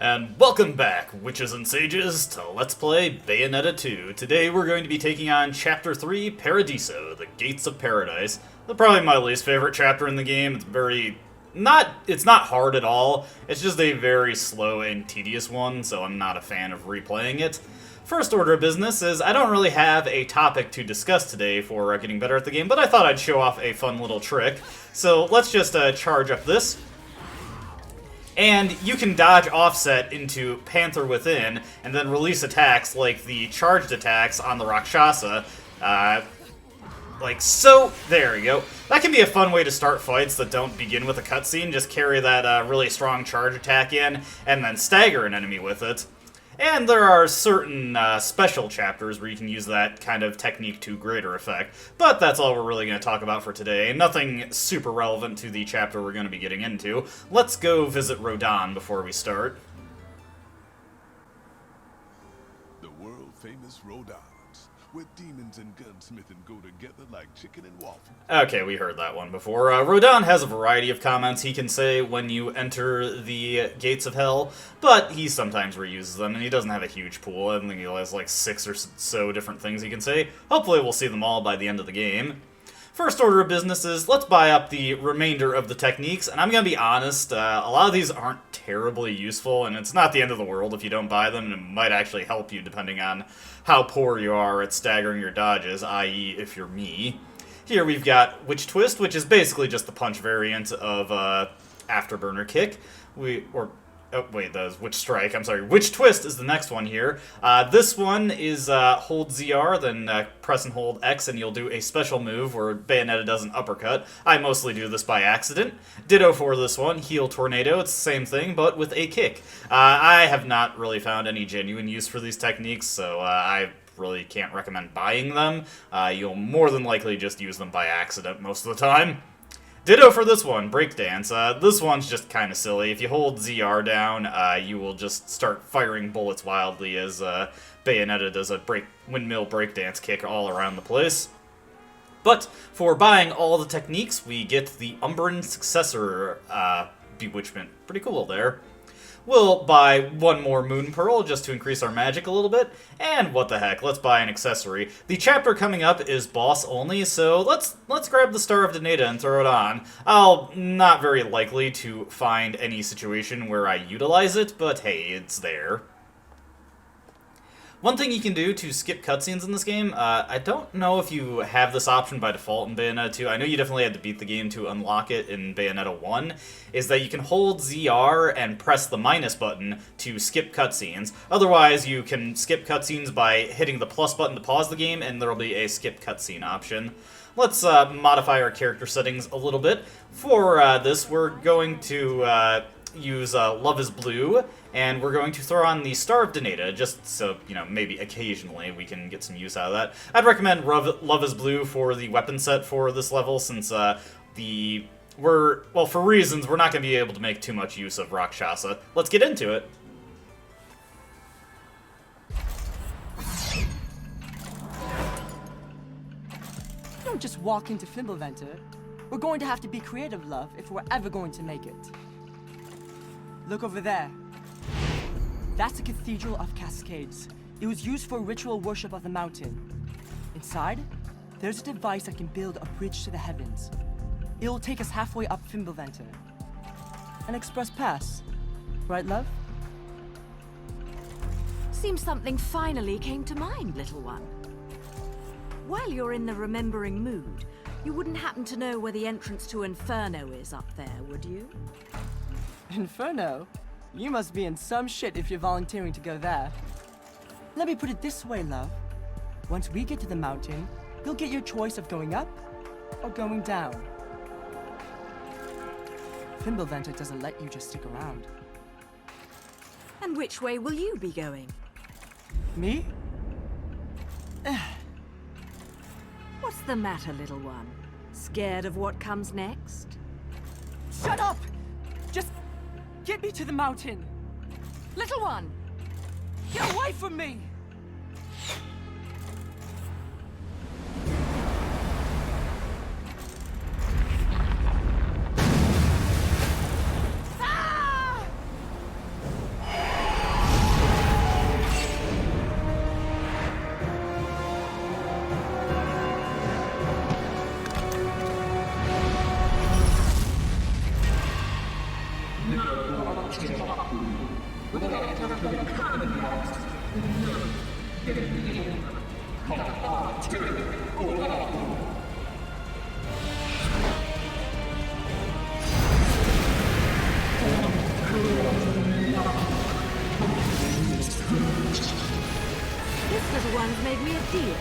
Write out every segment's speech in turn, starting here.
And welcome back, witches and sages, to Let's Play Bayonetta 2. Today we're going to be taking on Chapter 3, Paradiso, the Gates of Paradise. Probably my least favorite chapter in the game. It's not hard at all. It's just a very slow and tedious one, so I'm not a fan of replaying it. First order of business is I don't really have a topic to discuss today for getting better at the game, but I thought I'd show off a fun little trick. So let's just charge up this. And you can dodge offset into Panther Within, and then release attacks like the charged attacks on the Rakshasa. Like so. There we go. That can be a fun way to start fights that don't begin with a cutscene. Just carry that really strong charge attack in, and then stagger an enemy with it. And there are certain special chapters where you can use that kind of technique to greater effect. But that's all we're really going to talk about for today. Nothing super relevant to the chapter we're going to be getting into. Let's go visit Rodan before we start. The world-famous Rodans, where demons and gunsmithing go together like chicken and waffles. Okay, we heard that one before. Rodan has a variety of comments he can say when you enter the Gates of Hell, but he sometimes reuses them, and he doesn't have a huge pool. I think he has like 6 or so different things he can say. Hopefully we'll see them all by the end of the game. First order of business is, let's buy up the remainder of the techniques, and I'm going to be honest, a lot of these aren't terribly useful, and it's not the end of the world if you don't buy them, and it might actually help you depending on how poor you are at staggering your dodges, i.e. if you're me. Here we've got Witch Twist, which is basically just the punch variant of Afterburner Kick. That was Witch Strike, I'm sorry. Witch Twist is the next one here. This one is hold ZR, then press and hold X, and you'll do a special move where Bayonetta does an uppercut. I mostly do this by accident. Ditto for this one, Heal Tornado. It's the same thing, but with a kick. I have not really found any genuine use for these techniques, so I really can't recommend buying them. You'll more than likely just use them by accident most of the time. Ditto for this one, Breakdance. This one's just kind of silly. If you hold ZR down, you will just start firing bullets wildly as Bayonetta does a windmill breakdance kick all around the place. But for buying all the techniques, we get the Umbran Successor Bewitchment. Pretty cool there. We'll buy one more Moon Pearl just to increase our magic a little bit, and what the heck, let's buy an accessory. The chapter coming up is boss only, so let's grab the Star of Daneta and throw it on. I'll not very likely to find any situation where I utilize it, but hey, it's there. One thing you can do to skip cutscenes in this game, I don't know if you have this option by default in Bayonetta 2, I know you definitely had to beat the game to unlock it in Bayonetta 1, is that you can hold ZR and press the minus button to skip cutscenes. Otherwise, you can skip cutscenes by hitting the plus button to pause the game, and there will be a skip cutscene option. Let's modify our character settings a little bit. For this, we're going to use Love is Blue, and we're going to throw on the Star of Daneta, just so, maybe occasionally we can get some use out of that. I'd recommend Love is Blue for the weapon set for this level, since for reasons, we're not going to be able to make too much use of Rakshasa. Let's get into it. Don't just walk into Fimbulventer. We're going to have to be creative, love, if we're ever going to make it. Look over there. That's the Cathedral of Cascades. It was used for ritual worship of the mountain. Inside, there's a device that can build a bridge to the heavens. It'll take us halfway up Fimbulventer. An express pass. Right, love? Seems something finally came to mind, little one. While you're in the remembering mood, you wouldn't happen to know where the entrance to Inferno is up there, would you? Inferno? You must be in some shit if you're volunteering to go there. Let me put it this way, love. Once we get to the mountain, you'll get your choice of going up or going down. Fimbulventer doesn't let you just stick around. And which way will you be going? Me? What's the matter, little one? Scared of what comes next? Shut up! Just get me to the mountain! Little one! Get away from me! Ah! deal.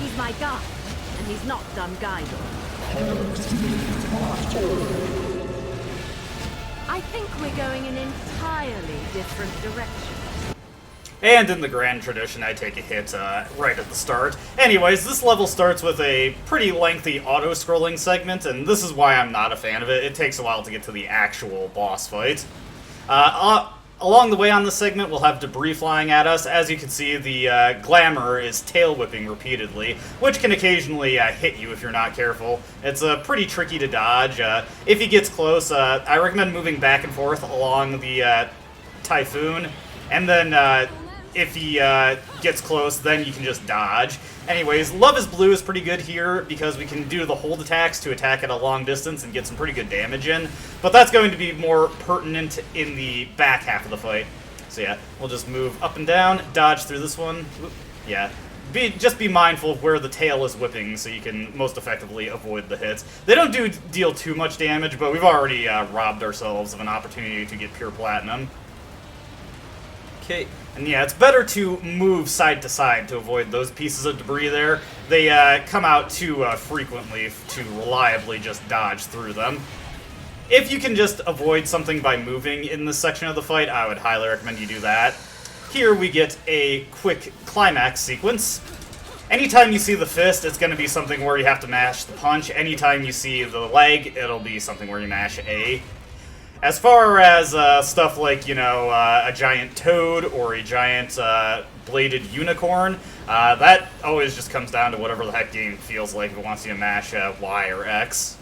He's my guide, and he's not done guiding. I think we're going in entirely different directions. And in the grand tradition, I take a hit right at the start. Anyways, this level starts with a pretty lengthy auto-scrolling segment, and this is why I'm not a fan of it. It takes a while to get to the actual boss fight. Along the way on this segment, we'll have debris flying at us. As you can see, the glamour is tail whipping repeatedly, which can occasionally hit you if you're not careful. It's pretty tricky to dodge. If he gets close, I recommend moving back and forth along the typhoon, and then if he gets close, then you can just dodge. Anyways, Love is Blue is pretty good here because we can do the hold attacks to attack at a long distance and get some pretty good damage in. But that's going to be more pertinent in the back half of the fight. So yeah, we'll just move up and down, dodge through this one. Oop, yeah. Just be mindful of where the tail is whipping so you can most effectively avoid the hits. They don't deal too much damage, but we've already robbed ourselves of an opportunity to get pure platinum. Okay, and yeah, it's better to move side to side to avoid those pieces of debris there. They come out too frequently to reliably just dodge through them. If you can just avoid something by moving in this section of the fight, I would highly recommend you do that. Here we get a quick climax sequence. Anytime you see the fist, it's going to be something where you have to mash the punch. Anytime you see the leg, it'll be something where you mash A. As far as stuff like, you know, a giant toad or a giant bladed unicorn, that always just comes down to whatever the heck game feels like if it wants you to mash Y or X.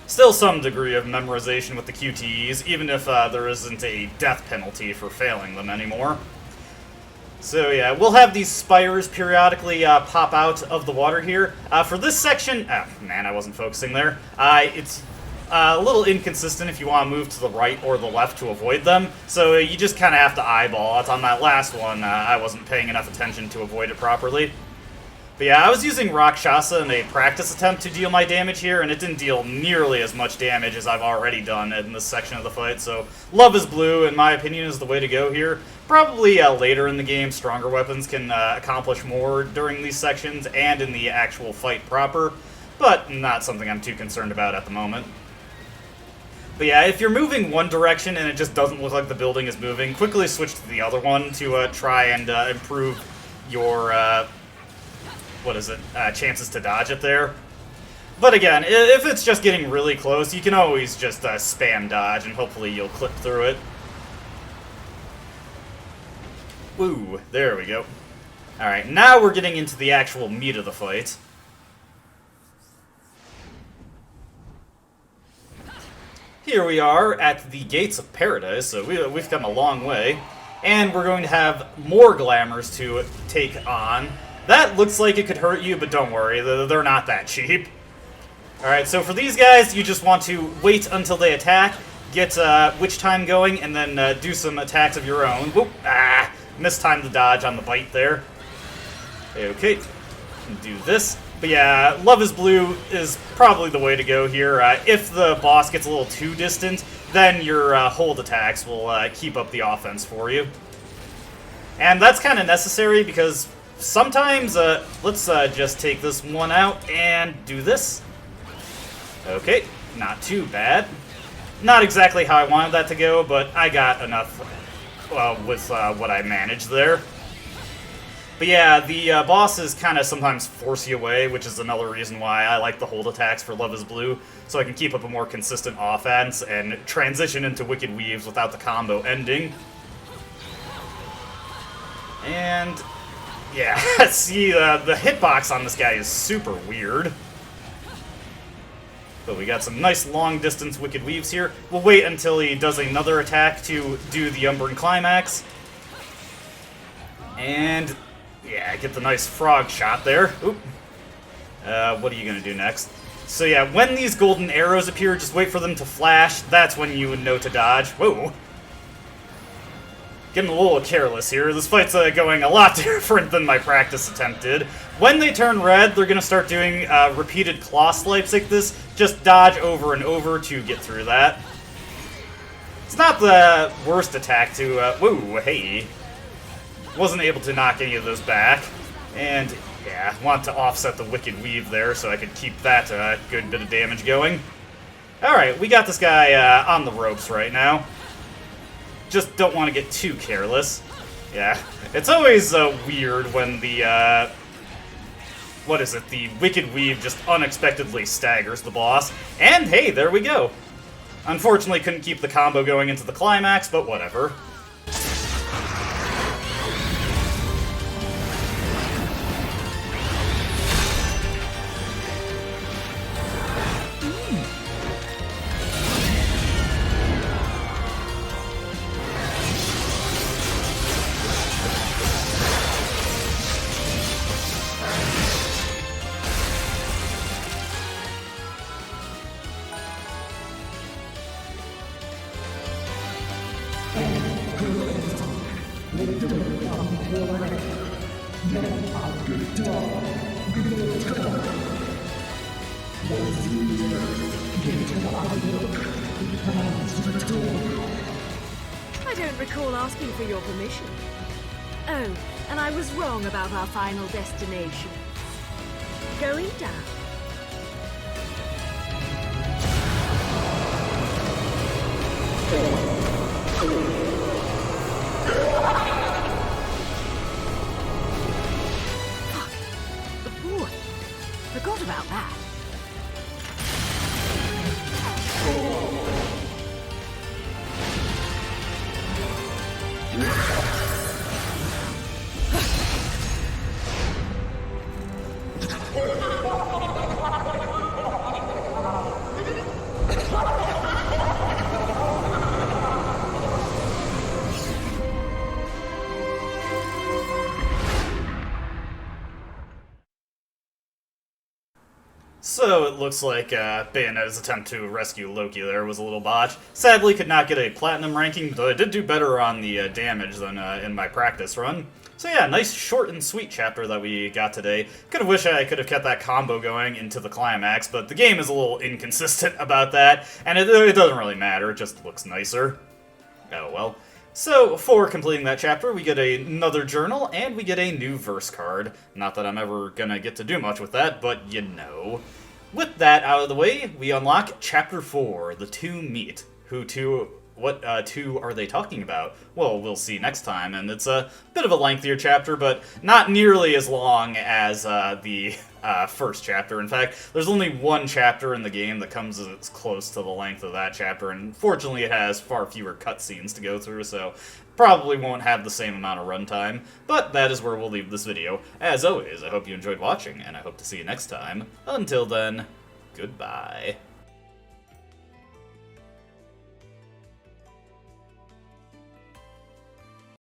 Still some degree of memorization with the QTEs, even if there isn't a death penalty for failing them anymore. So yeah, we'll have these spires periodically pop out of the water here. For this section, oh man, I wasn't focusing there. It's a little inconsistent if you want to move to the right or the left to avoid them, so you just kind of have to eyeball it. On that last one, I wasn't paying enough attention to avoid it properly. But yeah, I was using Rakshasa in a practice attempt to deal my damage here, and it didn't deal nearly as much damage as I've already done in this section of the fight, so Love is Blue, in my opinion, is the way to go here. Probably later in the game, stronger weapons can accomplish more during these sections and in the actual fight proper, but not something I'm too concerned about at the moment. But yeah, if you're moving one direction and it just doesn't look like the building is moving, quickly switch to the other one to try and improve your, chances to dodge it there. But again, if it's just getting really close, you can always just spam dodge and hopefully you'll clip through it. Ooh, there we go. Alright, now we're getting into the actual meat of the fight. Here we are at the Gates of Paradise, so we've come a long way. And we're going to have more glamours to take on. That looks like it could hurt you, but don't worry, they're not that cheap. Alright, so for these guys, you just want to wait until they attack, get Witch Time going, and then do some attacks of your own. Whoop! Ah! Mistimed the dodge on the bite there. Okay, do this. But yeah, Love is Blue is probably the way to go here. If the boss gets a little too distant, then your hold attacks will keep up the offense for you. And that's kind of necessary because sometimes, let's just take this one out and do this. Okay, not too bad. Not exactly how I wanted that to go, but I got enough with what I managed there. But yeah, the bosses kind of sometimes force you away, which is another reason why I like the hold attacks for Love is Blue, so I can keep up a more consistent offense and transition into Wicked Weaves without the combo ending. And yeah, see, the hitbox on this guy is super weird. But we got some nice long-distance Wicked Weaves here. We'll wait until he does another attack to do the Umbran Climax. And yeah, get the nice frog shot there. Oop. What are you going to do next? So yeah, when these golden arrows appear, just wait for them to flash. That's when you would know to dodge. Whoa. Getting a little careless here. This fight's going a lot different than my practice attempt did. When they turn red, they're going to start doing repeated claw swipes like this. Just dodge over and over to get through that. It's not the worst attack to... whoa, hey. Wasn't able to knock any of those back. And, yeah, want to offset the Wicked Weave there so I could keep that good bit of damage going. Alright, we got this guy on the ropes right now. Just don't want to get too careless. Yeah, it's always weird when the, what is it, the Wicked Weave just unexpectedly staggers the boss. And hey, there we go. Unfortunately, couldn't keep the combo going into the climax, but whatever. I don't recall asking for your permission. Oh, and I was wrong about our final destination. Going down. Fuck. The boy. Forgot about that. So it looks like Bayonetta's attempt to rescue Loki there was a little botch. Sadly, could not get a platinum ranking, though I did do better on the damage than in my practice run. So yeah, nice short and sweet chapter that we got today. Could've wished I could've kept that combo going into the climax, but the game is a little inconsistent about that, and it doesn't really matter, it just looks nicer. Oh well. So, for completing that chapter, we get another journal, and we get a new verse card. Not that I'm ever gonna get to do much with that, but you know. With that out of the way, we unlock Chapter 4, The Two Meet. What two are they talking about? Well, we'll see next time, and it's a bit of a lengthier chapter, but not nearly as long as the first chapter. In fact, there's only one chapter in the game that comes as close to the length of that chapter, and fortunately it has far fewer cutscenes to go through, so probably won't have the same amount of runtime, but that is where we'll leave this video. As always, I hope you enjoyed watching, and I hope to see you next time. Until then, goodbye.